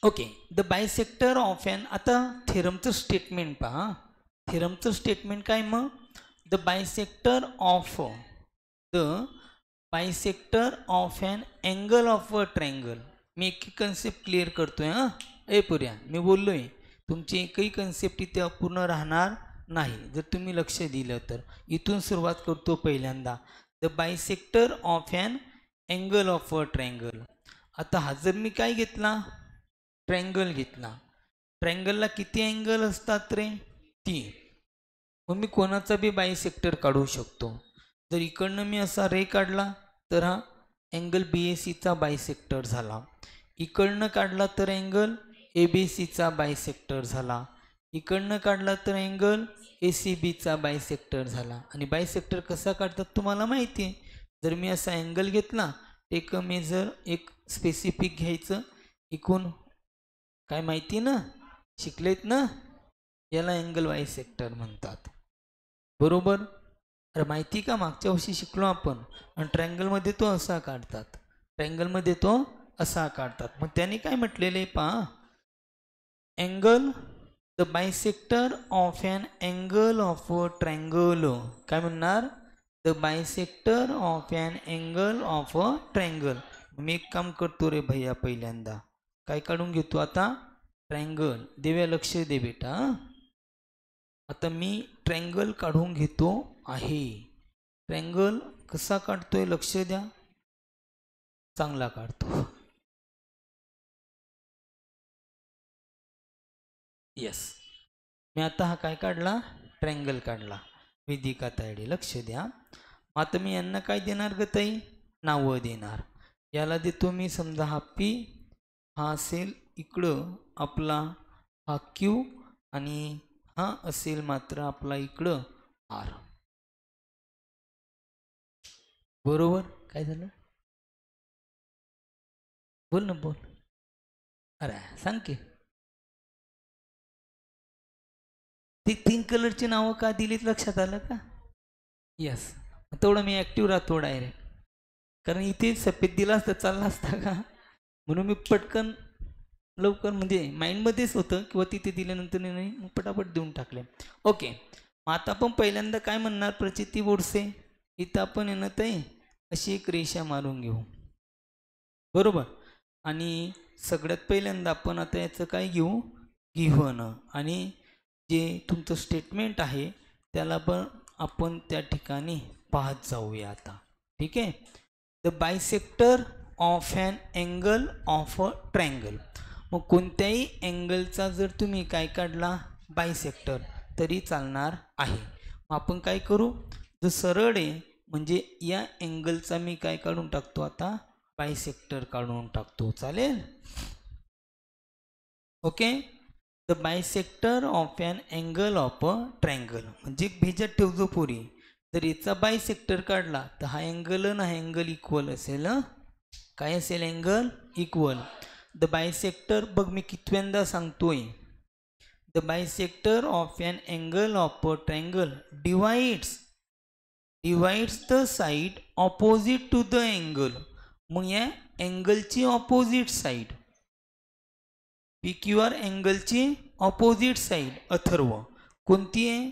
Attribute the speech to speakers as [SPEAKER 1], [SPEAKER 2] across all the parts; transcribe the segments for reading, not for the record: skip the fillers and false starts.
[SPEAKER 1] Okay, the bisector of an, आता थेरमचं statement पहा. थेरमचं स्टेटमेंट काय मग? The bisector of an angle of a triangle. मी एक कन्सेप्ट क्लिअर करतोय हां. पुऱ्या मी बोललोय, तुमची एकही कन्सेप्ट इथे अपूर्ण राहणार नाही जर तुम्ही लक्ष दिलं तर. इथून सुरुवात करतो पहिल्यांदा. The bisector of an angle of a triangle. आता हा जर मी काय घेतला, ट्रायंगल घेतला. ट्रायंगलला किती अँगल असतात रे? 3. मग मी कोणाचा बी बायसेक्टर काढू शकतो. जर इकडनं मी असा रे काढला तर हा अँगल BACचा बायसेक्टर झाला. इकडनं काढला तर अँगल ABCचा बायसेक्टर झाला. इकडनं काढला तर अँगल ACBचा बायसेक्टर झाला. आणि बायसेक्टर कसा काढतात तुम्हाला माहिती आहे. जर मी असा अँगल घेतला, एक मेजर एक स्पेसिफिक घ्यायचं, इकून काय माहिती ना, शिकलेत ना, याला अँगल बायसेक्टर म्हणतात. बरोबर? अरे माहिती का, मागच्या वर्षी शिकलो आपण. आणि ट्रायंगलमध्ये तो असा काढतात, ट्रायंगलमध्ये तो असा काढतात. मग त्याने काय म्हटलेले पहा, angle the bisector of an angle of a triangle. काय म्हणणार? The bisector of an angle of a triangle. मी एक काम करतो रे भैया, पहिल्यांदा काय काढून घेतो आता? ट्रायंगल. देव्या लक्ष दे बेटा. आता मी ट्रायंगल काढून घेतो आहे. ट्रायंगल कसा काढतोय लक्ष द्या, चांगला काढतो. यस, मी आता हा काय काढला? ट्रायंगल काढला. वेदिका तायडे लक्ष द्या. आता मी यांना काय देणार ग ताई? नावं देणार. याला देतो मी समजा हा P, हा असेल इकडं आपला हा Q, आणि हा असेल मात्र आपला इकडं R. बरोबर? काय झालं? बोल ना, बोल. अरे सांग की. ते 3 कलरची नावं का दिलीत लक्षात आलं का? यस, तेवढं मी ॲक्टिव्ह राहतो डायरेक्ट. कारण इथे सफेद दिला असता चालला असता का, म्हणून मी पटकन लवकर म्हणजे माइंडमध्येच होतं किंवा तिथे दिल्यानंतर नाही पटापट देऊन टाकले. ओके, मग आता आपण पहिल्यांदा काय म्हणणार प्रचिती बोरसे, इथं आपण येणं ते अशी एक रेषा मारून घेऊ. बरोबर? आणि सगळ्यात पहिल्यांदा आपण आता याचं काय घेऊ? गिव्हन. आणि जे तुमचं स्टेटमेंट आहे त्याला पण आपण त्या ठिकाणी पाहत जाऊया आता. ठीक आहे. The bisector of an angle of a triangle. मग कोणत्याही अँगलचा जर तुम्ही काय काढला, बायसेक्टर, तरी चालणार आहे. मग आपण काय करू, जर सरळ आहे म्हणजे या अँगलचा मी काय काढून टाकतो आता? बायसेक्टर काढून टाकतो. चालेल? Okay. The bisector of an angle of a triangle. म्हणजे भेजत ठेवतो पुरी. जर याचा बायसेक्टर काढला तर हा अँगल ना, हा अँगल इक्वल असेल. काय असेल? Angle equal. द बायसेक्टर, बघ मी कितव्यांदा सांगतोय, the bisector of an angle of a triangle divides the side opposite to the angle. मग या अँगलची ऑपोजिट साइड, PQR अँगलची ऑपोजिट साइड अथर्व कोणती आहे?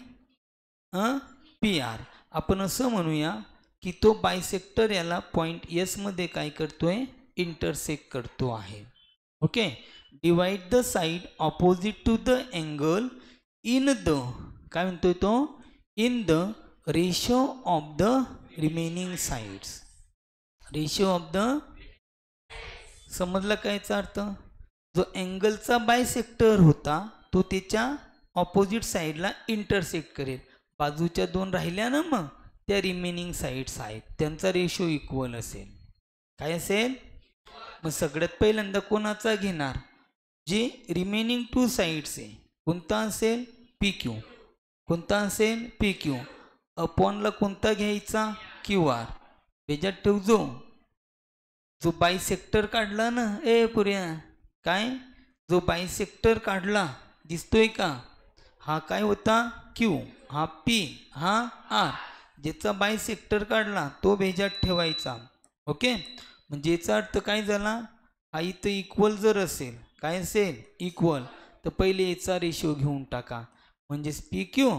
[SPEAKER 1] PR. आपण असं म्हणूया की तो बायसेक्टर याला पॉइंट S मध्ये काय करतोय? इंटरसेक्ट करतो आहे. Okay. Divide the side opposite to the angle in the, काय म्हणतोय तो? In the ratio of the remaining sides. Ratio of the, समजला कायचा अर्थ? जो अँगलचा बायसेक्टर होता तो त्याच्या ऑपोजिट साईडला इंटरसेक्ट करेल. बाजूच्या 2 राहिल्या ना, मग त्या रिमेनिंग साईड्स आहेत, त्यांचा रेशो इक्वल असेल. काय असेल? मग सगळ्यात पहिल्यांदा कोणाचा घेणार? जे रिमेनिंग 2 साईड्स आहे. कोणता असेल? PQ. कोणता असेल? PQ. अपॉनला कोणता घ्यायचा? QR. त्याच्यात ठेव जो बायसेक्टर काढला ना पुऱ्या, काय जो बायसेक्टर काढला दिसतोय का? हा काय होता? Q, हा P, हा R. ज्याचा बायसेक्टर काढला तो भेजात ठेवायचा. ओके. म्हणजे याचा अर्थ काय झाला? हा इथं इक्वल जर असेल, काय असेल इक्वल, तर पहिले याचा रेशो घेऊन टाका. म्हणजेच पी क्यू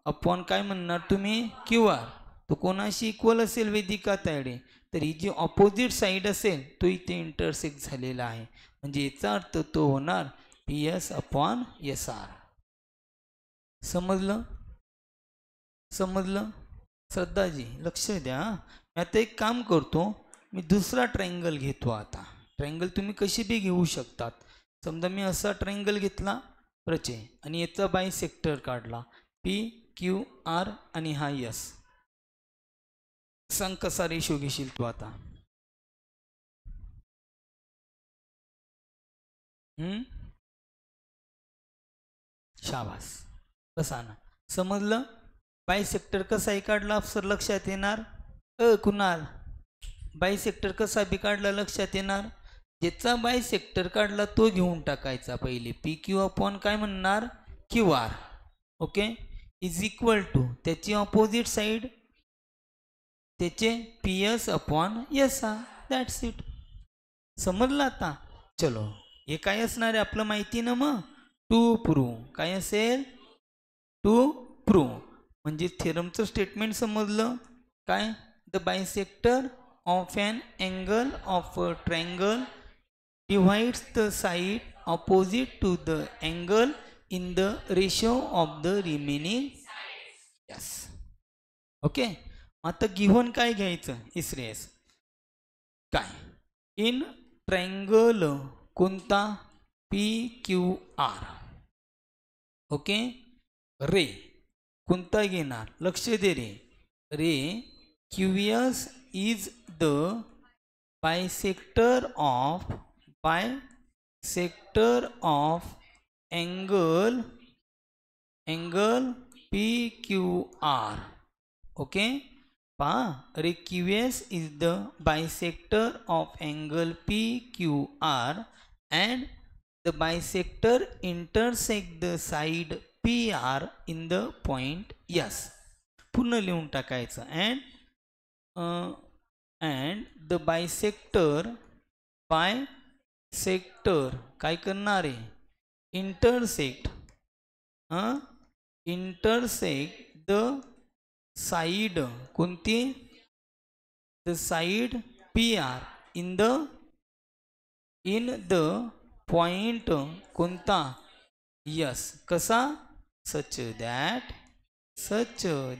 [SPEAKER 1] अपॉन काय म्हणणार तुम्ही क्यू आर. तो कोणाशी इक्वल असेल वेदिका तायडे, तर ही जी ऑपोजिट साईड असेल तो इथे इंटरसेक्ट झालेला आहे. म्हणजे याचा अर्थ तो होणार P S upon S R. समजलं? समजलं? श्रद्धाजी लक्ष द्या. मी आता एक काम करतो, मी दुसरा ट्रायंगल घेतो. आता ट्रायंगल तुम्ही कशी बी घेऊ शकतात. समजा मी असा ट्रायंगल घेतला प्रचे आणि याचा बायसेक्टर काढला पी क्यू आर आणि हा एस. सांग कसा रेशो घेशील तू आता. शाबास. कसा ना समजलं. बायसेक्टर कसाही काढला सर लक्षात येणार. कुणाल बायसेक्टर कसा बी काढला लक्षात येणार. ज्याचा बायसेक्टर काढला तो घेऊन टाकायचा पहिले. पी क्यू अपॉन काय म्हणणार Q R. Okay is equal to त्याची ऑपोजिट साईड त्याचे P S upon S R. That's it. समजलं आता. चलो हे काय असणार आहे आपलं माहिती ना. मग टू प्रूव्ह काय असेल टू प्रूव्ह म्हणजे थेरमचं स्टेटमेंट समजलं काय. The bisector of an angle of a triangle divides the side opposite to the angle in the ratio of the remaining. Yes. Okay आता गिव्हन काय घ्यायचं इस्रेस काय इन ट्रायंगल कोणता P Q R. Okay ray कोणता घेणार लक्ष दे रे. Ray Q S is the bisector of angle PQR. Okay पहा ray QS is the bisector of angle PQR and the bisector intersect the side PR in the point S. पुन्हा लिहून टाकायचं and the bisector काय करणार आहे intersect the side कोणती the side P R in the point कोणता yes. कसा such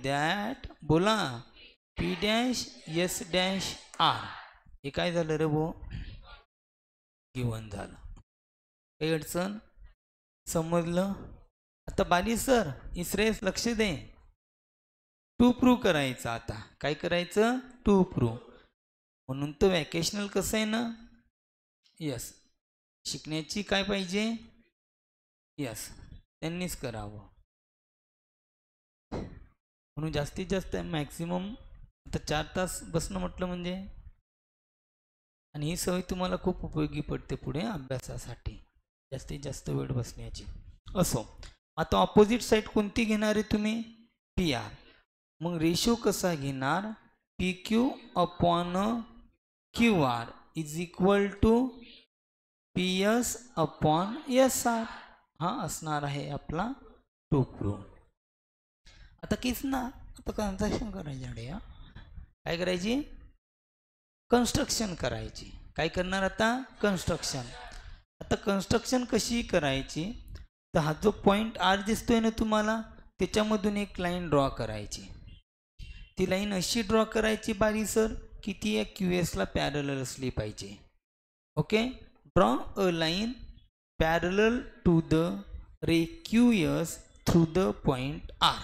[SPEAKER 1] that बोला P dash S dash R. हे काय झालं रे भो गिवन झालं. काही अडचण समजलं. आता बाली सर इस्रेस लक्ष दे. टू प्रूव्ह करायचं. आता काय करायचं टू प्रूव्ह. म्हणून तर वॅकेशनल कसं आहे ना यस शिकण्याची काय पाहिजे यस त्यांनीच करावं. म्हणून जास्तीत जास्त मॅक्सिमम आता 4 तास बसणं म्हटलं म्हणजे. आणि ही सवय तुम्हाला खूप उपयोगी पडते पुढे अभ्यासासाठी जास्तीत जास्त वेळ बसण्याची. असो आता ऑपोजिट साईड कोणती घेणार आहे तुम्ही पी आर. मग रेशो कसा घेणार P Q upon Q R is equal to P S upon S R. हा असणार आहे आपला टू प्रूव्ह. आता किस ना आता कन्स्ट्रक्शन करायची. काय करायची कन्स्ट्रक्शन करायची. काय करणार आता कन्स्ट्रक्शन. आता कन्स्ट्रक्शन कशी करायची तर हा जो पॉईंट आर दिसतोय ना तुम्हाला त्याच्यामधून एक लाईन ड्रॉ करायची. ती लाईन अशी ड्रॉ करायची बारी सर की ती या क्यू एसला पॅरलल असली पाहिजे. Okay draw a line parallel to the ray Q S through the point R.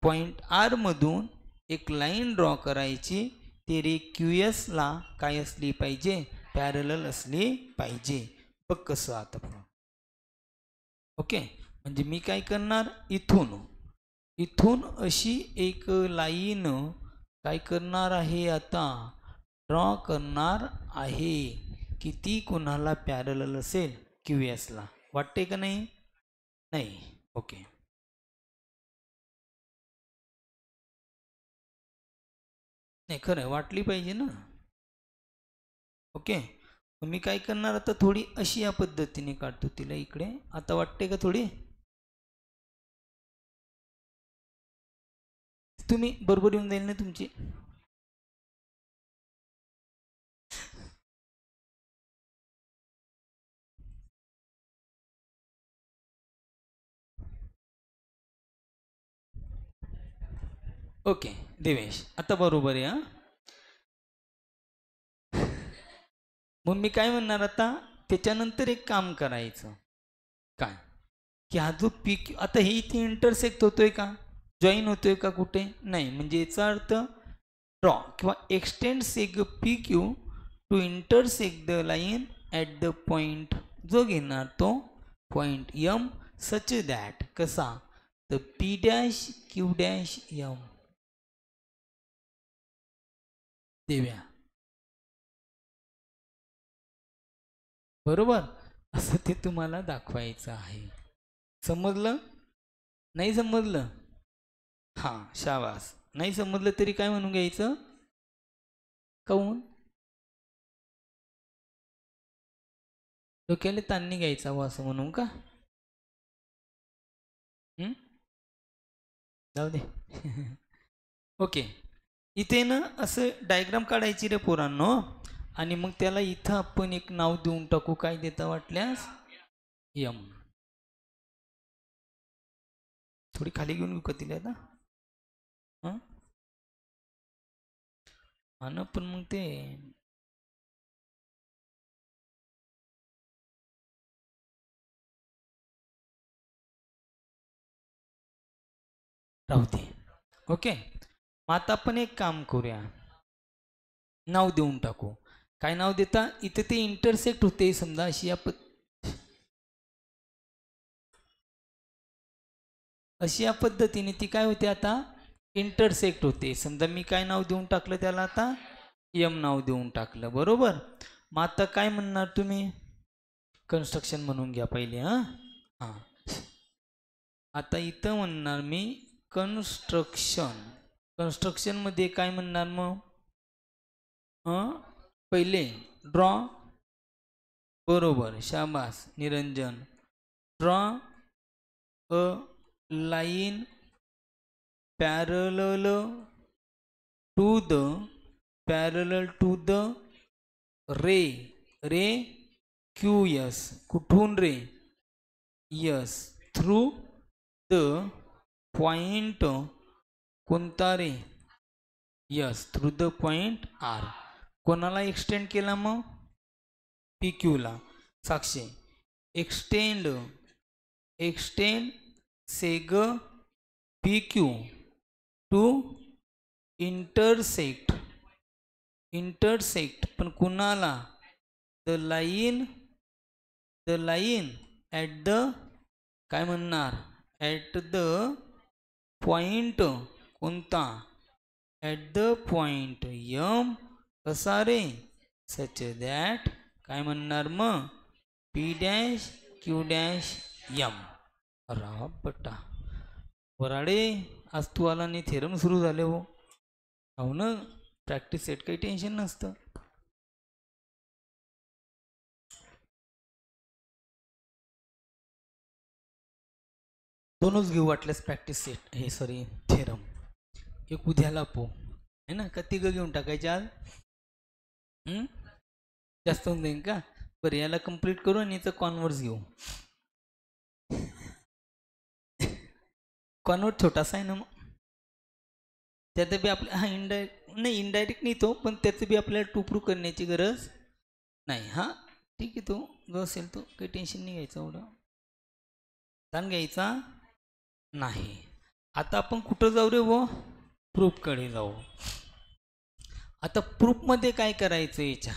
[SPEAKER 1] Point R मधून एक लाईन ड्रॉ करायची. ते रे क्यू एसला काय असली पाहिजे पॅरलल असली पाहिजे. बघ कसं आता पुढं. ओके म्हणजे मी काय करणार इथून अशी एक लाईन काय करणार आहे आता ड्रॉ करणार आहे की ती कोणाला पॅरलल असेल क्यू एसला. वाटते का नाही नाही ओके. नाही खरं वाटली पाहिजे ना. ओके मी काय करणार आता, थोडी अशी या पद्धतीने काढतो तिला इकडे. आता वाटते का थोडी? तुम्ही बरोबर येऊन जाईल ना तुमची. ओके देवेश, आता बरोबर आहे. मग मी काय म्हणणार आता, त्याच्यानंतर एक काम करायचं काय, की हा जो पी क्यू आता हे इथे इंटरसेक्ट होतोय का, जॉईन होतोय का कुठे नाही, म्हणजे याचा अर्थ ड्रॉ किंवा extend seg P Q to intersect the line at the point, जो घेणार तो पॉइंट यम सच दॅट कसा, the P dash Q dash M. देव्या बरोबर, असं ते तुम्हाला दाखवायचं आहे. समजलं? नाही समजलं? हां शाबास. नाही समजलं तरी काय म्हणून घ्यायचं, काऊन डोक्याला ताण नाही घ्यायचा व असं म्हणून का? जाऊ दे. ओके, इथे ना असं डायग्राम काढायची रे पोरांनो, आणि मग त्याला इथं आपण एक नाव देऊन टाकू. काय देता वाटल्यास, यम. थोडी खाली घेऊन विकत दिली आता. हा ना, पण मग ते राहू दे. ओके, मग आता आपण एक काम करूया, नाव देऊन टाकू. काय नाव देता, इथे ते इंटरसेक्ट होते समजा अशी या पद्धतीने ती काय होते आता, इंटरसेक्ट होते. समजा मी काय नाव देऊन टाकलं त्याला, आता यम नाव देऊन टाकलं. बरोबर. मग आता काय म्हणणार तुम्ही, कन्स्ट्रक्शन म्हणून घ्या पहिले. हां आता इथं म्हणणार मी कन्स्ट्रक्शन. कन्स्ट्रक्शन मध्ये काय म्हणणार मग, पहिले ड्रॉ. बरोबर, शाबास Niranjan. Draw a line parallel to the ray Q yes. कुठून रे, यस, थ्रू द पॉइंट कोणता रे, yes, through the point R. कोणाला एक्सटेंड केला मग, पी क्यूला. Sakshi, extend seg P Q to intersect पण कुणाला, द लाईन ॲट द, काय म्हणणार, ॲट द पॉइंट कोणता, ॲट द पॉइंट यम कसा रे, सच दॅट, काय म्हणणार मग, P dash Q dash M. रा बट्टा वराडे, आज तू आला नाही, थेरम सुरू झाले हो. हो ना, प्रॅक्टिस सेट काही टेन्शन नसतं. दोनच घेऊ वाटल्यास, प्रॅक्टिस सेट, हे सॉरी थेरम. एक उद्याला पो है ना, का तिघं घेऊन टाकायचे आज, जास्त होऊन जाईल का. बरं, याला कम्प्लीट करू आणि याचं कॉन्व्हर्स घेऊ. कॉन्वर्ट छोटासा आहे ना, मग त्यात बी आपल्या, हा इनडायरेक्ट नाही तो, पण त्याचं बी आपल्याला टू प्रूव्ह करण्याची गरज नाही. हा ठीक आहे, तो जो असेल तो काही टेन्शन नाही घ्यायचं, एवढं ताण घ्यायचा नाही. आता आपण कुठं जाऊ रे वो, प्रूफकडे जाऊ. आता प्रूफमध्ये काय करायचं, याच्या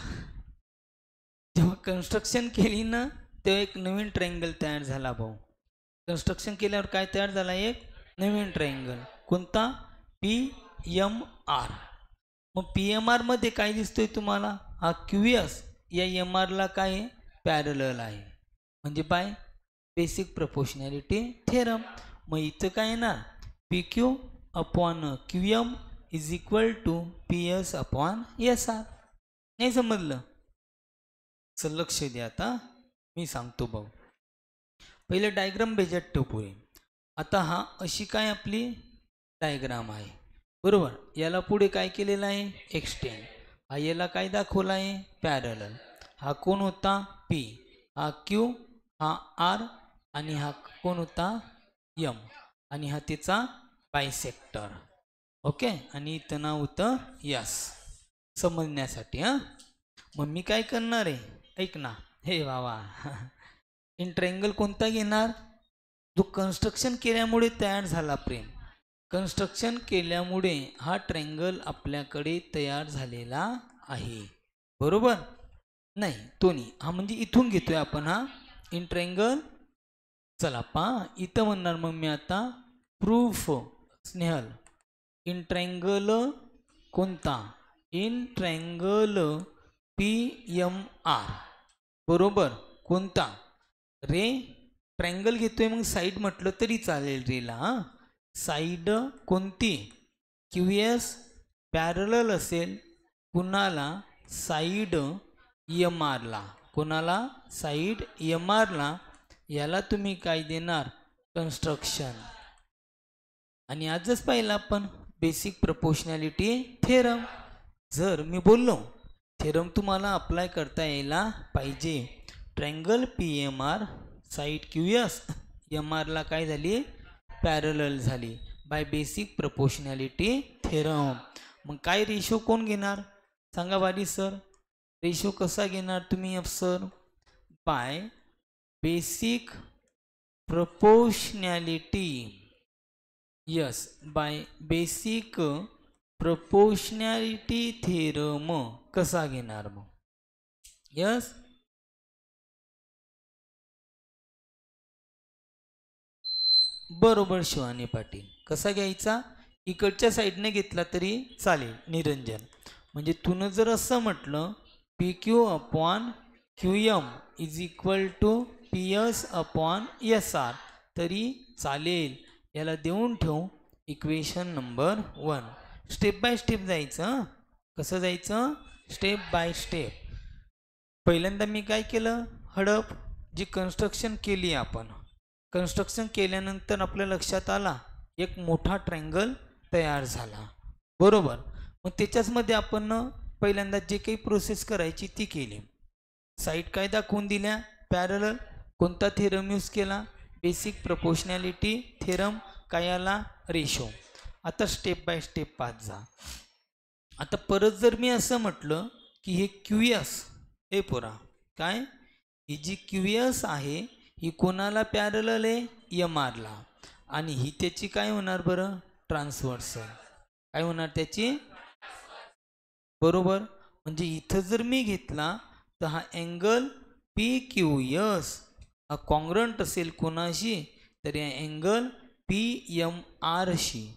[SPEAKER 1] जेव्हा कन्स्ट्रक्शन केली ना, तेव्हा एक नवीन ट्रायंगल तयार झाला भाऊ. कन्स्ट्रक्शन केल्यावर काय तयार झाला, एक नवीन ट्रायंगल. कोणता, पी एम आर. मग पी एम आर मध्ये काय दिसतोय तुम्हाला, हा क्यू एस या एम आर ला काय पॅरलल आहे, म्हणजे बाय बेसिक प्रपोर्शनॅलिटी थेरम. मग इथं काय येणार, P Q upon Q M is equal to P S upon S R. नाही समजलं, चल लक्ष द्या आता मी सांगतो बघ. पहिले डायग्राम बेजात ठेव पुढे. आता हा अशी काय आपली डायग्राम आहे बरोबर. याला पुढे काय केलेलं आहे एक्सटेंड. हा याला काय दाखवला आहे पॅरलल. हा कोण होता पी, हा क्यू, हा आर आणि हा कोण होता यम आणि हा त्याचा बायसेक्टर. ओके आणि इथं नाव होतं यस समजण्यासाठी. हां मग मी काय करणार आहे ऐक ना हे बाबा. इन ट्रायंगल कोणता घेणार जो कन्स्ट्रक्शन केल्यामुळे तयार झाला प्रेम. कन्स्ट्रक्शन केल्यामुळे हा ट्रायंगल आपल्याकडे तयार झालेला आहे बरोबर. नाही तो नाही हा म्हणजे इथून घेतोय आपण हा इन ट्रायंगल. चला पा इथं म्हणणार मग मी आता प्रूफ स्नेहल. इन ट्रायंगल कोणता in triangle P M R बरोबर कोणता रे. ट्रायंगल घेतोय मग साईड म्हटलं तरी चालेल रेला. हां साईड कोणती क्यू एस पॅरलल असेल कुणाला साईड एम आरला. कोणाला साईड एम आरला. याला तुम्ही काय देणार कन्स्ट्रक्शन. आणि आजच पाहिलं आपण बेसिक प्रपोर्शनॅलिटी थेरम. जर मी बोललो थेरम तुम्हाला अप्लाय करता यायला पाहिजे. Triangle P M R side Q S M आरला काय झाली पॅरलल झाली बाय बेसिक प्रपोर्शनॅलिटी थेरम. मग काय रेशो कोण घेणार सांगा वाडी सर. रेशो कसा घेणार तुम्ही sir by basic proportionality. Yes by basic proportionality theorem कसा घेणार मग. यस बरोबर शिवानी पाटील. कसा घ्यायचा इकडच्या साईडने घेतला तरी चालेल निरंजन. म्हणजे तुनं जर असं म्हटलं P Q upon Q M is equal to P S upon S R तरी चालेल. याला देऊन ठेवू equation number 1. Step by step जायचं. कसं जायचं स्टेप बाय स्टेप. पहिल्यांदा मी काय केलं हडप जी कन्स्ट्रक्शन केली आपण. कन्स्ट्रक्शन केल्यानंतर आपल्या लक्षात आला एक मोठा ट्रायंगल तयार झाला बरोबर. मग त्याच्याचमध्ये आपण पहिल्यांदा जे काही प्रोसेस करायची ती केली. साईड काय दाखवून दिल्या पॅरलल. कोणता थेरम यूज केला बेसिक प्रपोर्शनॅलिटी थेरम. काय आला रेशो. आता स्टेप बाय स्टेप पाहत जा. आता परत जर मी असं म्हटलं की हे क्यू एस ए पोरा काय ही जी क्यू एस आहे ही कोणाला पॅरलल आहे एम आरला. आणि ही त्याची काय होणार बरं ट्रान्सव्हर्सल. काय होणार त्याची बरोबर. म्हणजे इथं जर मी घेतला तर हा अँगल पी क्यू एस हा कॉन्ग्रंट असेल कोणाशी तर या अँगल पी एम आरशी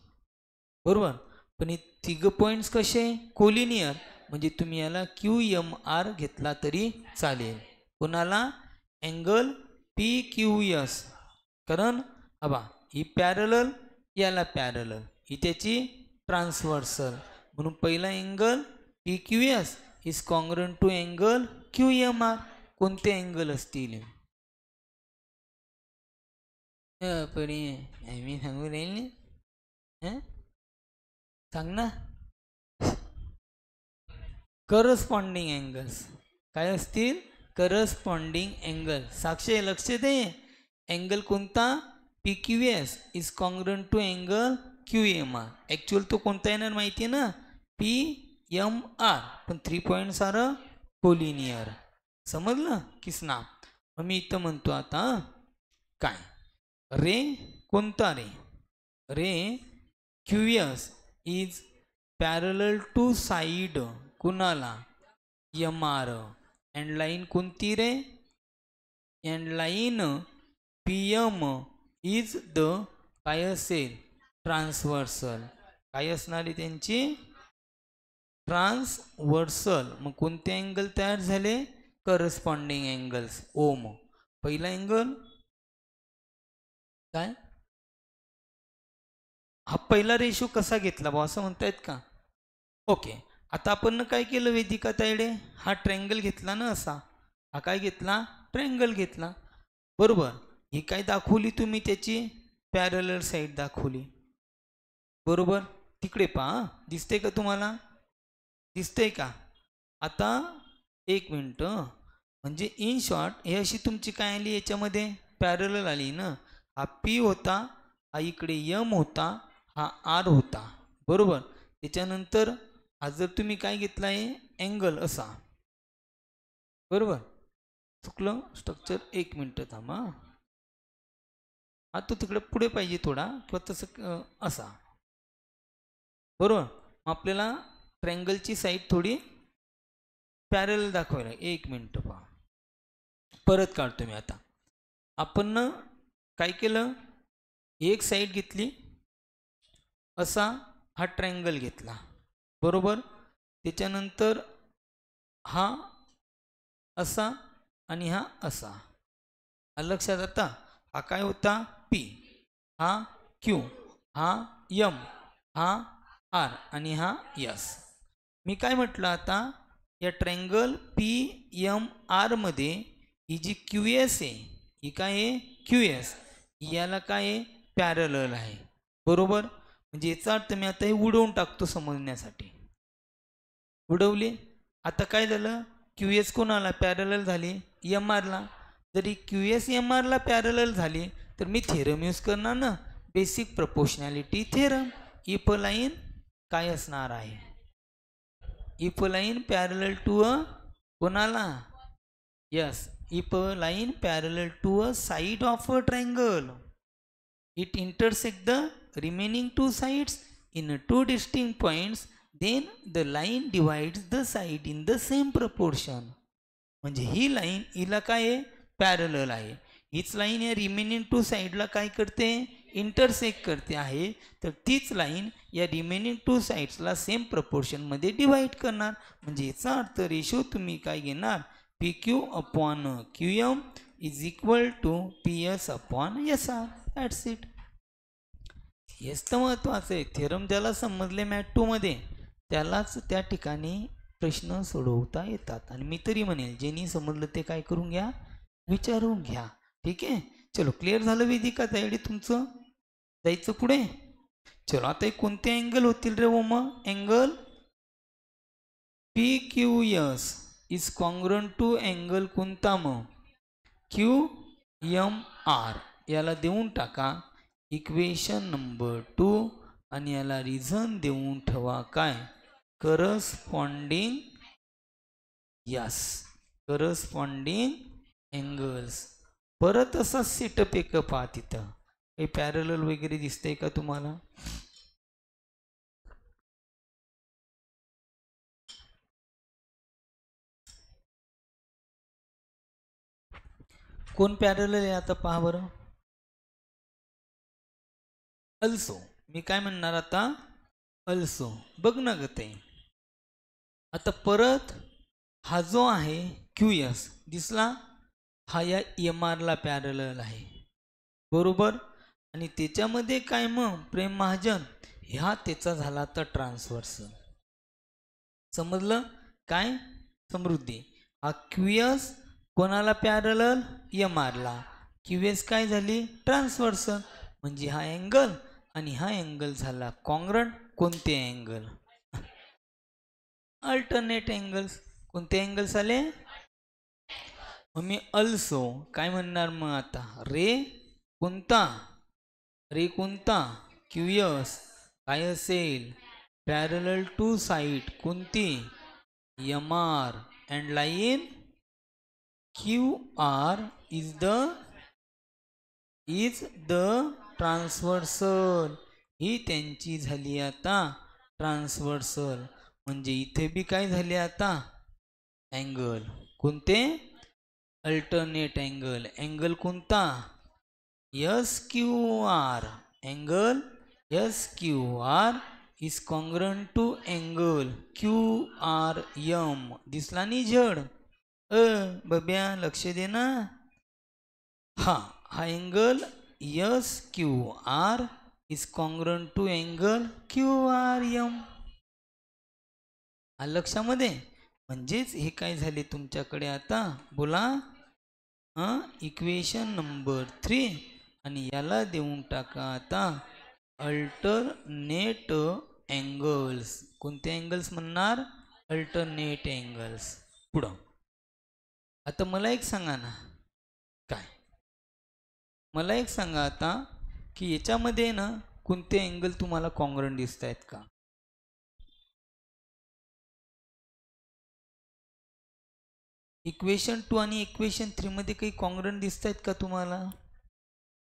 [SPEAKER 1] बरोबर. पण हे तिघ पॉईंट्स कसे कोलिनियर. म्हणजे तुम्ही याला क्यू एम आर घेतला तरी चालेल. कोणाला अँगल पी क्यू एस. कारण अबा ही पॅरलल याला पॅरलल ही त्याची ट्रान्सव्हर्सल. म्हणून पहिला angle P Q S is congruent to angle Q M R. कोणते अँगल असतील मी सांगू राहील सांग ना. करस्पॉन्डिंग अँगल्स काय असतील करस्पॉन्डिंग अँगल. साक्ष लक्ष दे. अँगल कोणता P Q S is congruent to angle Q M R. Actual तो कोणता येणार माहिती आहे ना पी एम आर. पण 3 पॉईंट्स आर कोलिनियर. समजलं किस ना. मग मी इथं म्हणतो आता काय रे कोणता रे ray Q S is parallel to side कुणाला एम आर. अँड लाईन कोणती रे and line P M is the काय असेल ट्रान्सव्हर्सल. काय असणार आहे त्यांची ट्रान्सव्हर्सल. मग कोणते अँगल तयार झाले करस्पॉन्डिंग अँगल्स ओम. पहिला अँगल काय हा पहिला रेशो कसा घेतला बा असं म्हणतायत का. ओके आता आपण काय केलं वेदिका तायडे हा ट्रायंगल घेतला ना असा. हा काय घेतला, ट्रायंगल घेतला. बरोबर. ही काय दाखवली तुम्ही, त्याची पॅरलल साईड दाखवली. बरोबर. तिकडे पहा, दिसते का तुम्हाला, दिसतंय का. आता एक मिनिट, म्हणजे इन शॉर्ट हे अशी तुमची काय आली याच्यामध्ये, पॅरलल आली ना. हा पी होता, हा इकडे यम होता, हा आर होता. बरोबर. त्याच्यानंतर हा जर तुम्ही काय घेतला आहे, अँगल असा. बरोबर. चुकलं स्ट्रक्चर, एक मिनिट थांबा. हा तो तिकडे पुढे पाहिजे थोडा, किंवा तसं असा. बरोबर. आपल्याला ट्रायंगलची साईड थोडी पॅरल दाखवायला, एक मिनिट पहा, परत काढतो मी. आता आपण काय केलं, एक साईड घेतली, असा हा ट्रायंगल घेतला. बरोबर. त्याच्यानंतर हा असा आणि हा असा. लक्षात. आता हा काय होता, पी, हा क्यू, हा यम, हा आर आणि हा यस. मी काय म्हटलं, आता या ट्रायंगल पी एम आर मध्ये ही जी क्यू एस आहे, ही काय आहे, क्यू एस, याला काय आहे, पॅरलल आहे. बरोबर. म्हणजे याचा अर्थ मी आता हे उडवून टाकतो समजण्यासाठी. उडवले. आता काय झालं, क्यू एस कोणाला पॅरलल झाली, एम आरला. जरी क्यू एस एम आरला पॅरलल झाली, तर मी थेरम यूज करणार ना, basic proportionality theorem. If line काय असणार आहे, if line parallel to a कोणाला, yes, if line parallel to a side of a triangle, it intersect the remaining two sides in two distinct points, then the line divides the side in the same proportion. म्हणजे ही line हिला काय आहे, parallel आहे. हीच line या remaining to साईडला काय करते, इंटरसेक्ट करते आहे. तर तीच लाईन या रिमेनिंग टू साईड्सला सेम प्रपोर्शनमध्ये डिवाइड करणार. म्हणजे याचा अर्थ रेशो तुम्ही काय घेणार, P Q upon Q M is equal to P S upon S R. That's it. हेच तर महत्त्वाचं आहे. थेरम ज्याला समजले मॅथ 2 मध्ये, त्यालाच त्या ठिकाणी प्रश्न सोडवता येतात. आणि मी तरी म्हणेल, ज्यांनी समजलं ते काय करून घ्या, विचारून घ्या. ठीक आहे. चलो, क्लिअर झालं वेदिका, त्यावेळी तुमचं जायचं पुढे. चलो, आता कोणते अँगल होतील रे वो, मग angle P Q S is congruent to angle कोणता, मग क्यू एम आर. याला देऊन टाका इक्वेशन नंबर 2, आणि याला रिझन देऊन ठेवा काय, करस्पॉन्डिंग, यस, करस्पॉन्डिंग अँगल्स. परत असा सेटअप एक पहा, तिथं हे पॅरलल वगैरे दिसतंय का तुम्हाला, कोण पॅरलल आहे आता पहा बरं. अल्सो, मी काय म्हणणार आता, अल्सो. बघ ना ग ते. आता परत हा जो आहे क्यू एस दिसला, हा या एम आरला पॅरलल आहे. बरोबर. आणि त्याच्यामध्ये काय मग प्रेम महाजन, ह्या त्याचा झाला तर ट्रान्सव्हर्सल. समजलं काय, समृद्धी. हा क्यू एस कोणाला पॅरलल, एम आरला. क्यू एस काय झाली, ट्रान्सव्हर्सल. म्हणजे हा अँगल आणि हा अँगल झाला कॉन्ग्रुएंट. कोणते अँगल, अल्टरनेट अँगल्स. कोणते अँगल्स आले, मग मी अल्सो काय म्हणणार, मग आता रे कोणता, रे कोणता, क्यू एस काय असेल, पॅरलल टू साइड कोणती, M R, and line Q R is the transversal. ही त्यांची झाली आता ट्रान्सव्हर्सल. म्हणजे इथे बी काय झाले आता, अँगल कोणते, अल्टरनेट अँगल. अँगल कोणता, S Q R. Angle S Q R is congruent to angle Q R M. दिसला नाही झड, बब्या लक्ष दे ना. हा angle S Q R is congruent to angle Q R M. लक्षामध्ये. म्हणजेच हे काय झाले तुमच्याकडे आता बोला इक्वेशन नंबर 3 आणि याला देऊन टाका आता अल्टरनेट अँगल्स. कोणते अँगल्स म्हणणार? Alternate angles. पुढं आता मला एक सांगा ना, काय मला एक सांगा आता की याच्यामध्ये ना कोणते अँगल तुम्हाला कॉन्ग्रंट दिसत आहेत का? इक्वेशन 2 आणि इक्वेशन 3 मध्ये काही कॉन्ग्रंट दिसत आहेत का तुम्हाला?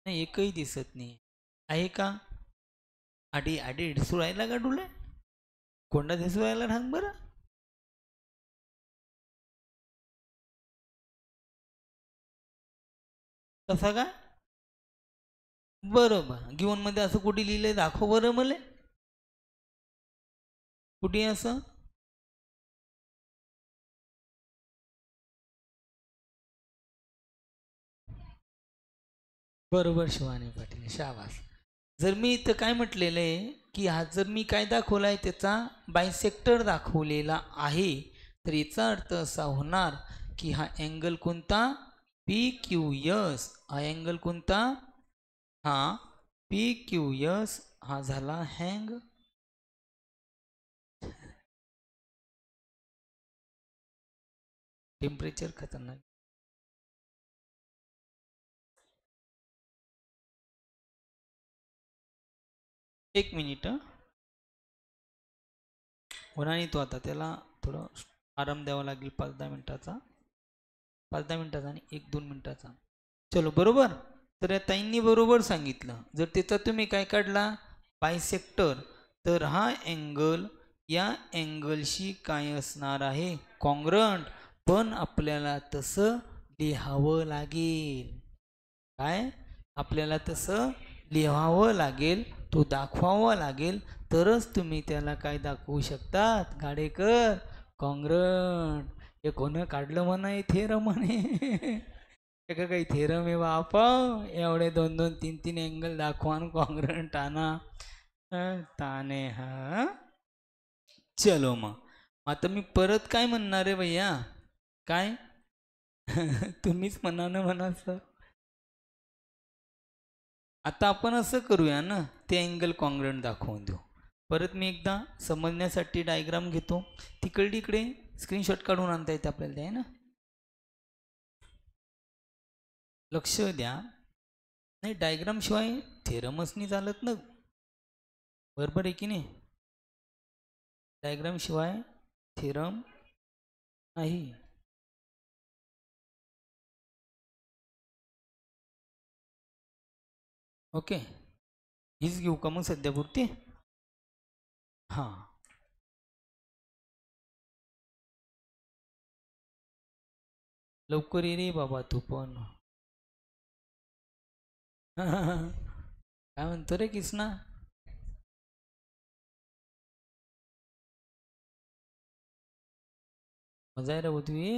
[SPEAKER 1] नाही, एकही दिसत नाही आहे का? आडी आडी ढिसूळायला का डुले? कोंडा ढिसूळायला ढांग बरं. कसा काय? बरोबर. गिवन मध्ये असं कुठे लिहिलंय दाखव बरं मला. कुठे असं? बरोबर शिवानी पाटील, शाबास. जर मी इथं काय म्हटलेलं आहे की हा जर मी काय दाखवलाय त्याचा बायसेक्टर दाखवलेला आहे, तर याचा अर्थ असा होणार की हा अँगल कोणता? P Q S. हा अँगल कोणता? हा पी क्यू एस हा झाला हँग. टेम्परेचर खतरनाक. एक मिनिट होणार नाही तो आता, त्याला थोडं आराम द्यावा लागेल 5-10 मिनिटाचा. 5-10 मिनिटाचा आणि 1-2 मिनिटाचा. चलो बरोबर. तर या ताईंनी बरोबर सांगितलं. जर त्याचा तुम्ही काय काढला बायसेक्टर, तर हा अँगल या अँगलशी काय असणार आहे? कॉन्ग्रंट. पण आपल्याला तसं लिहावं लागेल. काय? आपल्याला तसं लिहावं लागेल, तो दाखवावा लागेल, तरच तुम्ही त्याला काय दाखवू शकतात गाडेकर? कॉन्ग्रंट. हे कोण काढलं म्हणा थेरम म्हणे. का काही थेरम आहे बापा, एवढे 2-2 3-3 अँगल दाखवा कॉन्ग्रंट आणा. ताने हा. चलो मग आता मी परत काय म्हणणार आहे भैया? काय तुम्हीच म्हणा ना, म्हणा सर. आता आपण असं करूया ना, ते अँगल कॉन्ग्रंट दाखवून देऊ. परत मी एकदा समजण्यासाठी डायग्राम घेतो. तिकडे स्क्रीनशॉट काढून आणता येते आपल्याला, ते आहे ना. लक्ष द्या. नाही, डायग्राम शिवाय थेरमच नाही चालत ना. बरोबर आहे की नाही? डायग्राम शिवाय थेरम नाही. ओके, हीच घेऊ का मग सध्यापुरती? हां, लवकर ये रे बाबा तू पण. काय म्हणतो रे किसना? मजा आहे रे उद्वी.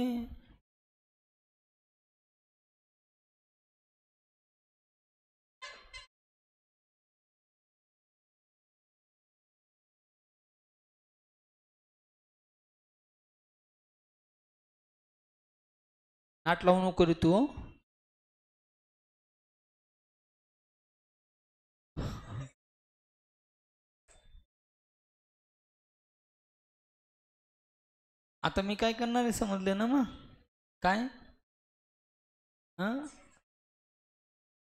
[SPEAKER 1] नाट लावू नको रे तू. आता मी काय करणार आहे समजले ना मग? काय? हां,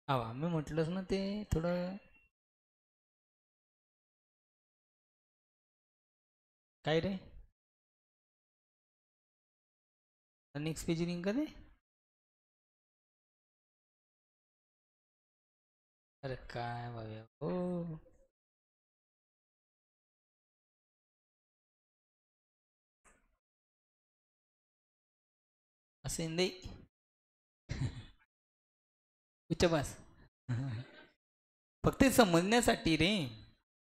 [SPEAKER 1] हवा मी म्हटलंच ना, ते थोडं काय रे. नेक्स्ट पेज लिंक दे. अरे काय बाबा हो. असं दे उच्च बस. फक्त समजण्यासाठी रे,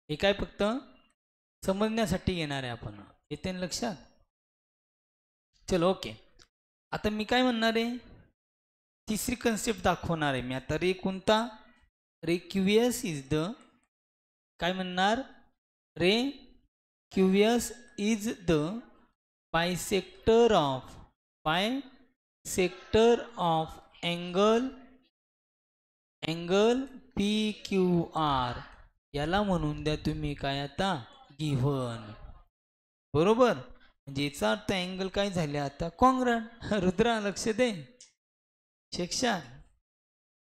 [SPEAKER 1] हे काय फक्त समजण्यासाठी येणार आहे आपण. येते ना लक्षात? चलो ओके. आता मी काय म्हणणार आहे, तिसरी कन्सेप्ट दाखवणार आहे मी आता. रे कोणता? रे क्यूएस इज द, काय म्हणणार? Ray QS is the bisector of angle P Q R, याला म्हणून द्या तुम्ही काय आता गिव्हन. बरोबर, म्हणजे याचा अर्थ अँगल काय झाले आता कॉंग्रंट. रुद्रा लक्ष दे. शिक्षा,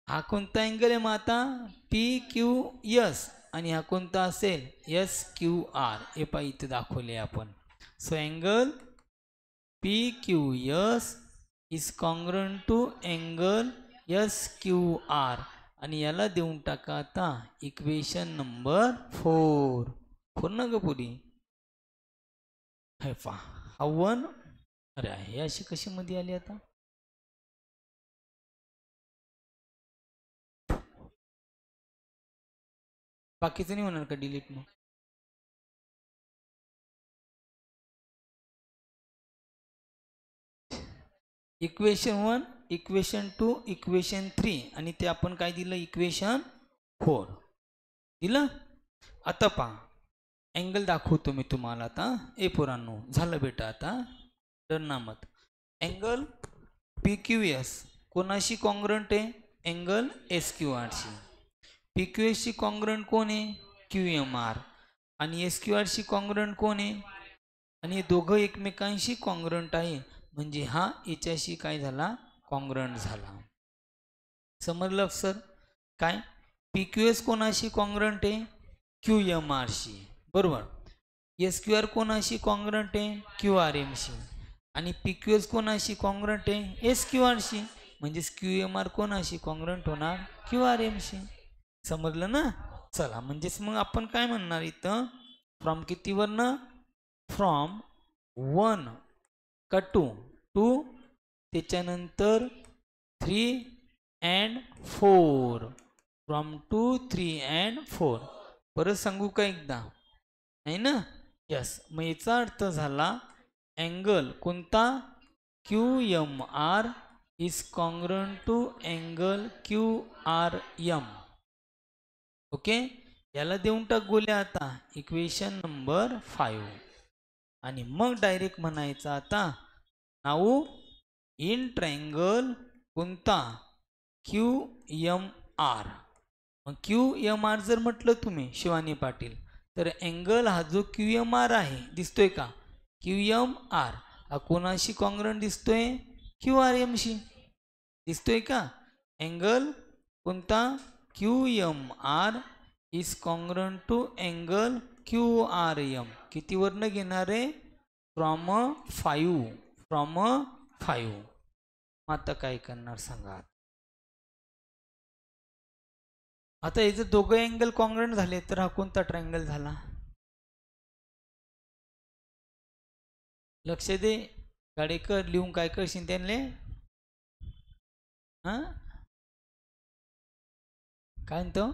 [SPEAKER 1] हा कोणता अँगल आहे मग आता पी क्यू एस, आणि हा कोणता असेल एस क्यू आर. हे पा इथे दाखवले आपण. So angle P Q S is congruent to angle S Q R, आणि याला देऊन टाका आता इक्वेशन नंबर 4. पूर्ण ग पुरी हे पा हा 1. अरे हे अशी कशी मध्ये आली आता. बाकीचं नाही होणार का डिलीट मग. इक्वेशन 1, इक्वेशन 2, इक्वेशन 3, आणि ते आपण काय दिलं इक्वेशन 4 दिलं. आता पहा अँगल दाखवतो मी तुम्हाला आता. ए पोरांनो झालं बेटा आता डरनामत. अँगल पी क्यू एस कोणाशी कॉंग्रंट आहे अँगल एस क्यू आरशी. पी क्यू एसची कॉंग्रंट कोण आहे क्यू एम आर, आणि एस क्यू आरशी कॉंग्रंट कोण आहे, आणि हे दोघं एकमेकांशी कॉंग्रंट आहे, म्हणजे हा याच्याशी काय झाला कॉंग्रंट झाला. समजलं सर. काय पी क्यू एस कोणाशी कॉंग्रंट आहे क्यू एम आरशी. बरोबर. एस क्यू आर कोणाशी कॉंग्रंट आहे क्यू आर एमशी, आणि पी क्यू एस कोणाशी कॉंग्रंट आहे एस क्यू आरशी, म्हणजेच क्यू एम आर कोणाशी कॉंग्रंट होणार क्यू आर एमशी. समजलं ना. चला म्हणजेच मग आपण काय म्हणणार इथं फ्रॉम कितीवरनं फ्रॉम 1 का 2 त्याच्यानंतर 3 and 4. From 2, 3 and 4. परत सांगू का एकदा नाही ना. यस, मग याचा अर्थ झाला अँगल कोणता Q M R is congruent to angle Q R M. Okay, याला देऊन टाक गोल्या आता इक्वेशन नंबर 5, आणि मग डायरेक्ट म्हणायचं आता नाऊ इन ट्रायंगल कोणता क्यू एम आर. मग क्यू एम आर जर म्हटलं तुम्ही शिवानी पाटील तर अँगल हा जो क्यू एम आर आहे दिसतोय का क्यू एम आर हा कोणाशी कॉंग्रंट दिसतोय क्यू आर एमशी दिसतोय का. अँगल कोणता Q M R is congruent to angle Q R M. कितीवरनं घेणार आहे फ्रॉम 5. आता काय करणार सांगा. आता हे जर दोघं अँगल कॉंग्रंट झाले तर हा कोणता ट्रायंगल झाला. लक्ष दे गाडेकर, लिहून काय करशील त्यांना. हा काय म्हणतो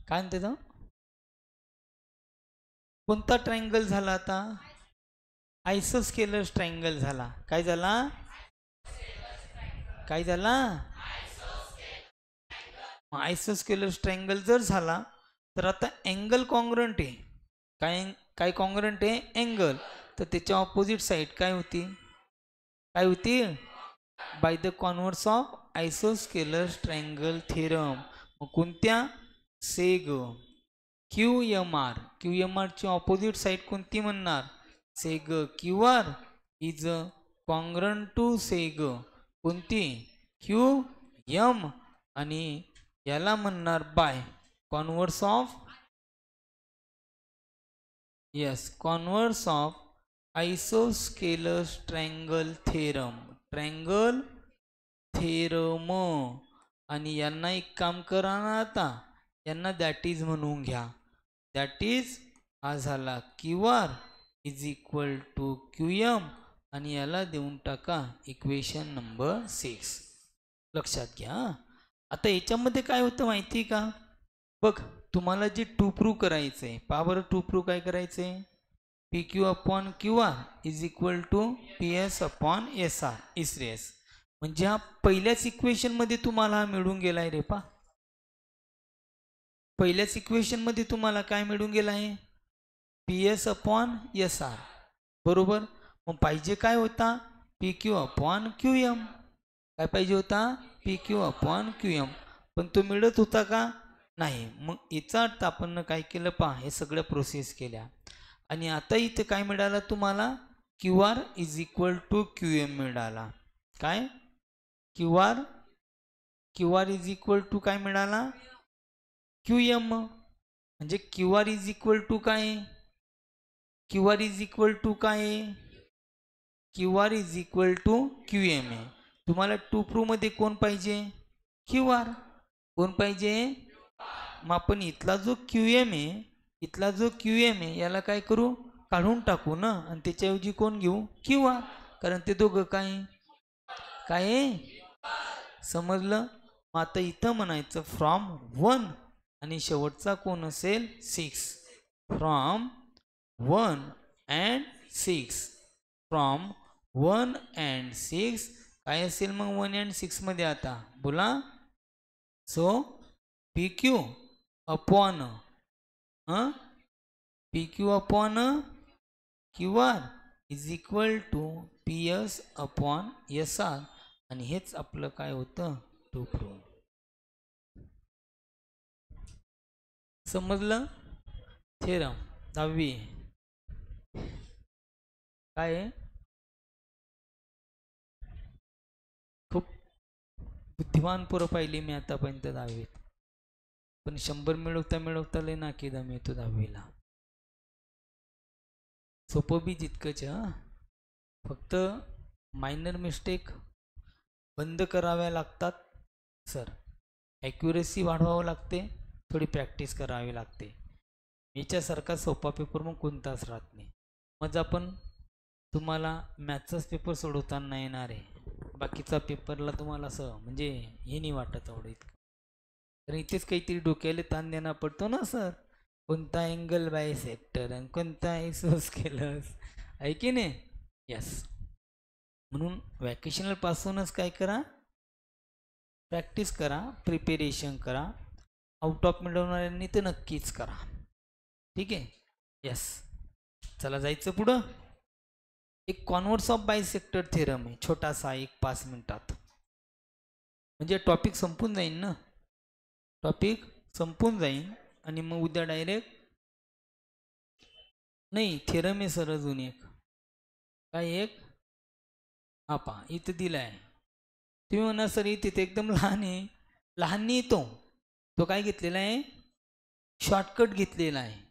[SPEAKER 1] काय म्हणते तो कोणता ट्रायंगल झाला आता आयसोस्केलर ट्रायंगल झाला. काय झाला काय झाला आयसोस्केलर ट्रायंगल जर झाला तर आता अँगल कॉंग्रंट आहे. काय काय कॉंग्रंट आहे अँगल, तर त्याच्या ऑपोजिट साईड काय होती बाय द कॉन्व्हर्स ऑफ आयसोस्केलर ट्रायंगल थेरम. मग कोणत्या सेग क्यू एम आर ची ऑपोजिट साईड कोणती म्हणणार seg Q R is congruent to seg कोणती क्यू एम, आणि याला म्हणणार बाय कॉन्व्हर्स ऑफ आयसोस्केलर ट्रायंगल थेरम. आणि यांना एक काम करा ना आता यांना दॅट इज म्हणून घ्या. दॅट इज हा झाला Q R is equal to Q M, आणि याला देऊन टाका इक्वेशन नंबर 6. लक्षात घ्या. आता याच्यामध्ये काय होतं माहिती का बघ तुम्हाला जे टू प्रूव्ह करायचं आहे पहा बरं. टू प्रूव्ह काय करायचं आहे P Q upon Q R is equal to P S upon S R इस रेस. म्हणजे हा पहिल्याच इक्वेशन मध्ये तुम्हाला हा मिळून गेलाय रे पा. पहिल्याच इक्वेशन मध्ये तुम्हाला काय मिळून गेला आहे PS अपॉन SR, बरोबर. मग पाहिजे काय होता, PQ अपॉन QM. काय पाहिजे होता, PQ अपॉन QM. पण तो मिळत होता का, नाही. मग याचा अर्थ आपण काय केलं पहा, हे सगळ्या प्रोसेस केल्या आणि आता इथे काय मिळालं तुम्हाला, QR is equal to QM मिळाला. काय, QR इज इक्वल टू काय मिळाला, QM. म्हणजे QR इज इक्वल टू काय, QR इज इक्वल टू काय, QR is equal to QM आहे. तुम्हाला टू प्रूव्ह मध्ये कोण पाहिजे, QR. कोण पाहिजे, मग आपण इथला जो QM आहे, इथला जो QM आहे याला काय करू, काढून टाकू ना आणि त्याच्याऐवजी कोण घेऊ, QR. कारण ते दोघं काय काय समजलं. मग आता इथं म्हणायचं फ्रॉम 1 आणि शेवटचा कोण असेल 6. फ्रॉम 1 अँड 6, फ्रॉम 1 अँड 6 काय असेल मग 1 अँड 6 मध्ये आता बोला. So PQ upon PQ upon QR is equal to PS upon SR आणि हेच आपलं काय होतं, टू प्रूव्ह. समजलं. थेरम 10वी काय आहे, खूप बुद्धिमान पोरं पाहिली मी आतापर्यंत 10वीत, पण 100 मिळवता लय नाकी दम येतो 10वीला. सोपं बी जितकंच, फक्त मायनर मिस्टेक बंद कराव्या लागतात सर. ॲक्युरेसी वाढवावं लागते, थोडी प्रॅक्टिस करावी लागते. याच्यासारखा सोपा पेपर मग कोणताच राहत नाही. मग आपण तुम्हाला मॅथचाच पेपर सोडवताना येणार आहे, बाकीचा पेपरला तुम्हाला असं म्हणजे हे नाही वाटत एवढं इतकं. तर इथेच काहीतरी डोक्याला ताण देणं पडतो ना सर, कोणता अँगल बाय सेक्टर आणि कोणता आयसोस्केलस, आहे की नाही. यस. म्हणून वॅकेशनल पासूनच काय करा, प्रॅक्टिस करा, प्रिपेरेशन करा. आउट ऑफ मिळवणाऱ्यांनी तर नक्कीच करा. ठीक आहे. यस. चला जायचं पुढं. एक कॉन्व्हर्स ऑफ बायसेक्टर थेरम आहे छोटासा, एक 5 मिनिटात, म्हणजे टॉपिक संपून जाईल ना, टॉपिक संपून जाईल आणि मग उद्या डायरेक्ट नाही. थेरम आहे सर अजून एक, काय एक, हा पहा इथं दिला आहे. तुम्ही म्हणा सर इथे ते एकदम लहान आहे, लहान नाही तो काय घेतलेला आहे, शॉर्टकट घेतलेला आहे.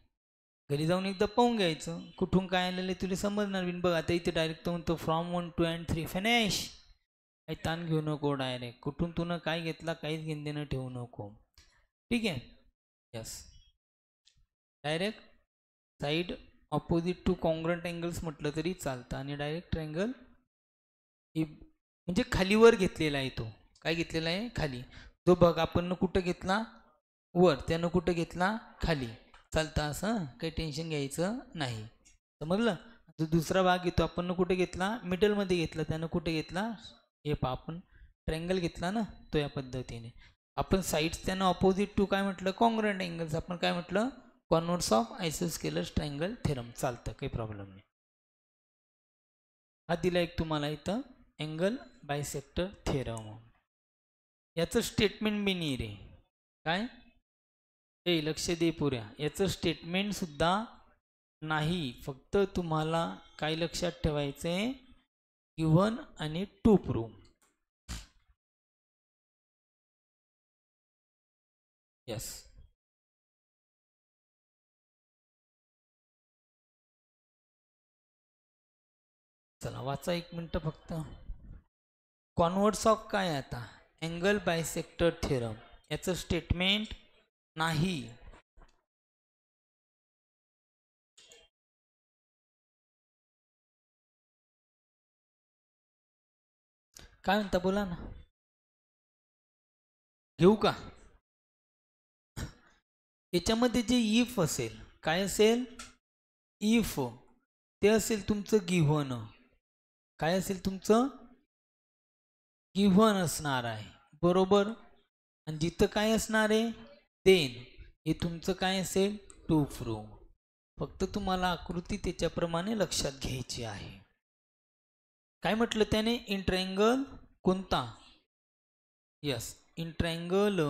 [SPEAKER 1] घरी जाऊन एकदा पाहून घ्यायचं कुठून काय आलेलं आहे, तुला समजणार बिन. बघ आता इथे डायरेक्ट तो म्हणतो फ्रॉम 1 2 अँड 3 फिनिश. काही ताण घेऊ नको, डायरेक्ट कुठून तुनं काय घेतला काहीच घेणं देणं ठेवू नको. ठीक आहे. Yes. Direct side opposite to congruent angles म्हटलं तरी चालतं आणि डायरेक्ट ट्रँगल म्हणजे खालीवर घेतलेला आहे. तो काय घेतलेला आहे, खाली. तो बघ आपण कुठं घेतला, वर, त्यानं कुठं घेतला, खाली. चालतं असं, काही टेन्शन घ्यायचं नाही. समजलं. जो दुसरा भाग घेतो आपण कुठे घेतला, मिडलमध्ये घेतला, त्यानं कुठे घेतला, हे पहा आपण ट्रँगल घेतला ना, तो या पद्धतीने. आपण साईड्स त्यांना ऑपोजिट टू काय म्हटलं, कॉन्ग्रंट अँगल्स. आपण काय म्हटलं, कॉन्व्हर्स ऑफ आयसोस्केलस ट्रायंगल थेरम. चालतं, काही प्रॉब्लेम नाही. हा दिला एक तुम्हाला इथं अँगल बायसेक्टर थेरम. याचं स्टेटमेंट बी नाही रे, काय हे लक्ष दे पुऱ्या. याचं स्टेटमेंट सुद्धा नाही, फक्त तुम्हाला काय लक्षात ठेवायचंय, गिव्हन आणि टू प्रूव्ह. यस. चला वाचा 1 मिनिट फक्त. कॉन्व्हर्स ऑफ काय आता, अँगल बायसेक्टर थेरम. याचं स्टेटमेंट नाही. काय म्हणता बोला ना, घेऊ का. याच्यामध्ये जे इफ असेल, काय असेल, इफ ते असेल तुमचं गिव्हन. काय असेल तुमचं, गिव्हन असणार आहे, बरोबर. आणि जिथं काय असणार आहे, देन, हे तुमचं काय असेल, टू प्रूव्ह. फक्त तुम्हाला आकृती त्याच्याप्रमाणे लक्षात घ्यायची आहे. काय म्हटलं त्याने? इन ट्रायंगल कोणता? Yes, in triangle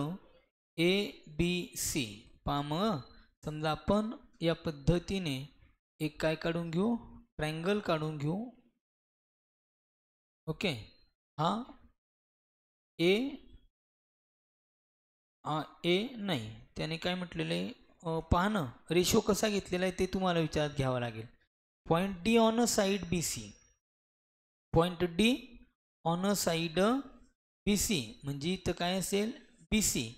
[SPEAKER 1] A B C. पहा मग, समजा आपण या पद्धतीने एक काय काढून घेऊ? ट्रायंगल काढून घेऊ. ओके, हा ए नाही, त्याने काय म्हटलेलं आहे पहा ना, रेशो कसा घेतलेला आहे ते तुम्हाला विचारात घ्यावं लागेल. Point D on a side B C, point D on a side B C म्हणजे इथं काय असेल? बी सी,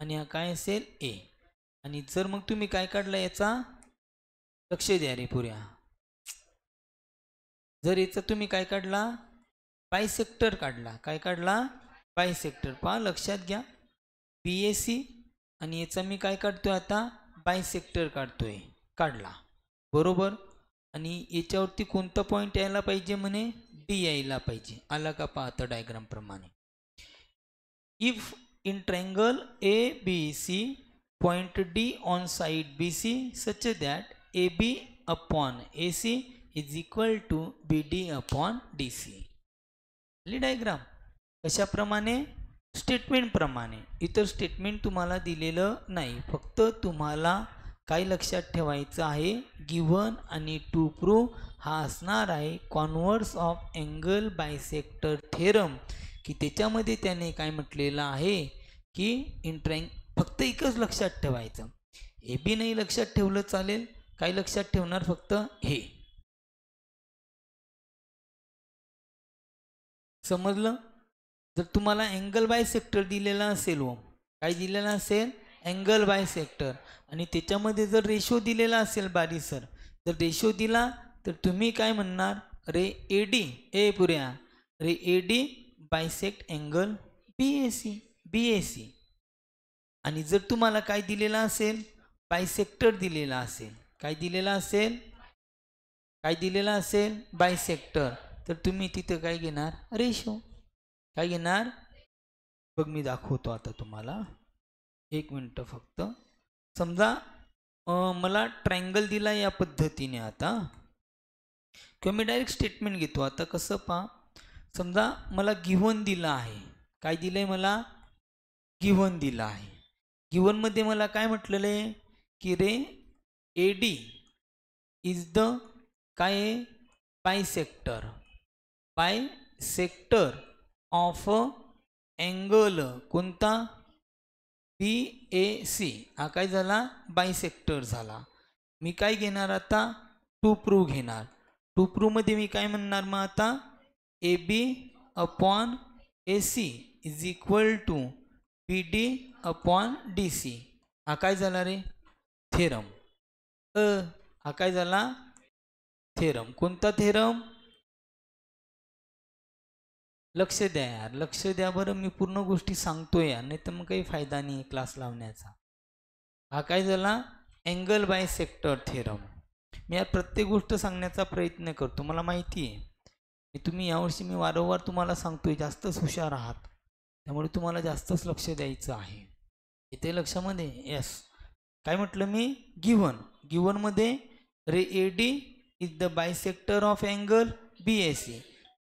[SPEAKER 1] आणि हा काय असेल? ए. आणि जर मग तुम्ही काय काढला याचा, लक्ष द्या रे पुऱ्या, जर याचा तुम्ही काय काढला? बायसेक्टर काढला. काय काढला? बायसेक्टर. पहा लक्षात घ्या, बी ए सी, आणि याचा मी काय काढतोय आता? बायसेक्टर काढतोय. काढला बरोबर. आणि याच्यावरती कोणता पॉईंट यायला पाहिजे म्हणे? डी यायला पाहिजे. आला का? पाहता डायग्राम प्रमाणे. If in triangle A B C point D on side B C such that A B upon A C is equal to B D upon D C. Diagram कशाप्रमाणे? स्टेटमेंट प्रमाणे. इतर statement तुम्हाला दिलेलं नाही, फक्त तुम्हाला काय लक्षात ठेवायचं आहे? गिव्हन आणि टू प्रूव्ह हा असणार आहे converse of angle bisector theorem, की त्याच्यामध्ये त्याने काय म्हटलेलं आहे की फक्त एकच लक्षात ठेवायचं. ए बी नाही लक्षात ठेवलं चालेल, काय लक्षात ठेवणार? फक्त हे. समजलं? जर तुम्हाला अँगल बायसेक्टर दिलेला असेल, काय दिलेला असेल? अँगल बायसेक्टर, आणि त्याच्यामध्ये जर रेशो दिलेला असेल बारीसर, जर रेशो दिला तर तुम्ही काय म्हणणार? रे ए डी, ए पुऱ्या, ray A D bisect angle B A C, B A C. आणि जर तुम्हाला काय दिलेला असेल? बायसेक्टर दिलेला असेल. काय दिलेला असेल? काय दिलेला असेल? बायसेक्टर. तर तुम्ही तिथं काय घेणार? रेशो. काय घेणार? बघ मी दाखवतो आता तुम्हाला, एक मिनटं फक्त. समजा मला ट्रायंगल दिला या पद्धतीने आता, किंवा मी डायरेक्ट स्टेटमेंट घेतो. आता कसं पहा, समजा मला गिव्हन दिला आहे. काय दिलंय मला? गिव्हन दिला आहे. गिव्हनमध्ये मला काय म्हटलेलं आहे की ray A D is the काय आहे? बायसेक्टर, बायसेक्टर ऑफ अँगल कोणता? B A C. हा काय झाला? बायसेक्टर झाला. मी काय घेणार आता? टू प्रूव्ह घेणार. टू प्रूव्ह मध्ये मी काय म्हणणार मग आता? A B upon A C is equal to B D upon D C. हा काय झाला रे? थेरम. हा काय झाला? थेरम. कोणता थेरम? लक्ष द्या यार, लक्ष द्या बरं, मी पूर्ण गोष्टी सांगतोय यार, नाही तर मग काही फायदा नाही क्लास लावण्याचा. हा काय झाला? Angle bisector theorem. मी यार प्रत्येक गोष्ट सांगण्याचा प्रयत्न करतो, मला माहिती आहे तुम्ही यावर्षी मी वारंवार तुम्हाला सांगतोय जास्तच हुशार आहात, त्यामुळे तुम्हाला जास्तच लक्ष द्यायचं आहे. इथे लक्षामध्ये. यस, काय म्हटलं मी? गिव्हन. गिव्हनमध्ये ray A D is the bisector of angle B A C.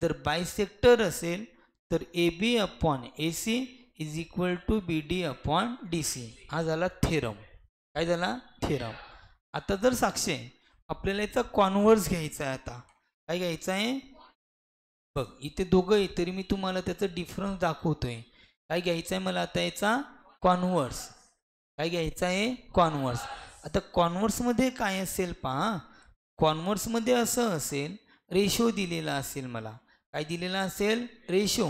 [SPEAKER 1] जर बायसेक्टर असेल तर A B upon A C is equal to B D upon D C. हा झाला थेरम. काय झाला? थेरम. आता जर साक्षी आपल्याला याचा कॉन्व्हर्स घ्यायचा आहे. आता काय घ्यायचं आहे? बघ इथे दोघं आहे तरी मी तुम्हाला त्याचं डिफरन्स दाखवतोय. काय घ्यायचं आहे मला आता? याचा कॉन्व्हर्स. काय घ्यायचं आहे? कॉन्व्हर्स. आता कॉन्व्हर्समध्ये काय असेल पहा, कॉन्व्हर्समध्ये असं असेल, रेशो दिलेला असेल मला. काय दिलेला असेल? Ratio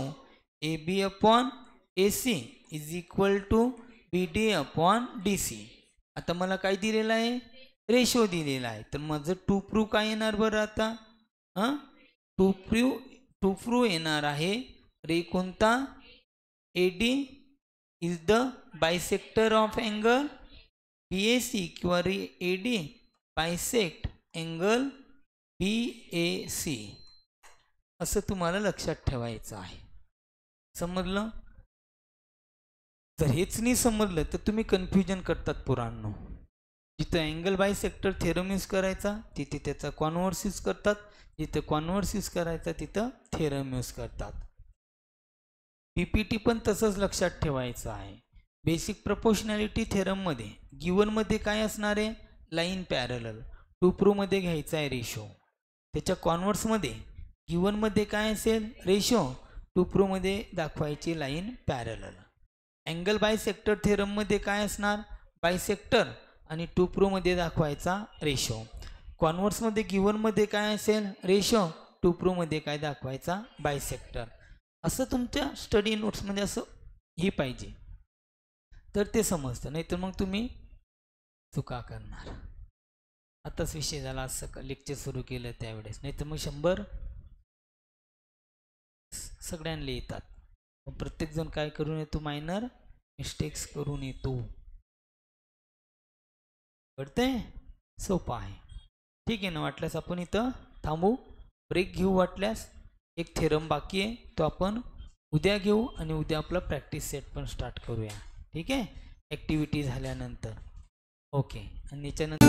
[SPEAKER 1] A B upon A C is equal to B D upon D C. आता मला काय दिलेलं आहे? रेशो दिलेला आहे. तर माझं टू प्रूव्ह काय येणार बरं आता? टू प्रूव्ह येणार आहे रे कोणता? A D is the bisector of angle B A C, किंवा ray A D bisect angle B A C, असं तुम्हाला लक्षात ठेवायचं आहे. समजलं? जर हेच नाही समजलं तर तुम्ही कन्फ्युजन करतात पोरांनो. जिथं अँगल बायसेक्टर थेरम यूज करायचा तिथे त्याचा कॉन्व्हर्स यूज करतात, जिथं कॉन्व्हर्स यूज करायचा तिथं थेरम यूज करतात. पीपीटी पण तसंच लक्षात ठेवायचं आहे. बेसिक प्रपोर्शनॅलिटी थेरममध्ये गिवनमध्ये काय असणार आहे, लाईन पॅरलल. टू प्रूव्हमध्ये घ्यायचा आहे रेशो. त्याच्या कॉन्व्हर्समध्ये गिवनमध्ये काय असेल, रेशो. टू प्रूव्हमध्ये दाखवायची लाईन पॅरलल. अँगल बायसेक्टर थेरममध्ये काय असणार, बायसेक्टर, आणि टू प्रूव्हमध्ये दाखवायचा रेशो. कॉन्व्हर्समध्ये गिवनमध्ये काय असेल, रेशो. टू प्रूव्हमध्ये काय दाखवायचा, बायसेक्टर. असं तुमच्या स्टडी नोट्समध्ये असं हे पाहिजे, तर ते समजतं. नाहीतर मग तुम्ही चुका करणार. आताच विषय झाला, असं लेक्चर सुरू केलं त्यावेळेस, नाहीतर मग 100 सगळ्यांना येतात. प्रत्येकजण काय करून येतो, मायनर मिस्टेक्स करून येतो. कळतंय, सोपं आहे. ठीक आहे ना. वाटल्यास आपण इथं थांबू, ब्रेक घेऊ. वाटल्यास एक थेरम बाकी आहे, तो आपण उद्या घेऊ, आणि उद्या आपला प्रॅक्टिस सेट पण स्टार्ट करूया. ठीक आहे, ॲक्टिव्हिटी झाल्यानंतर. ओके. आणि याच्यानंतर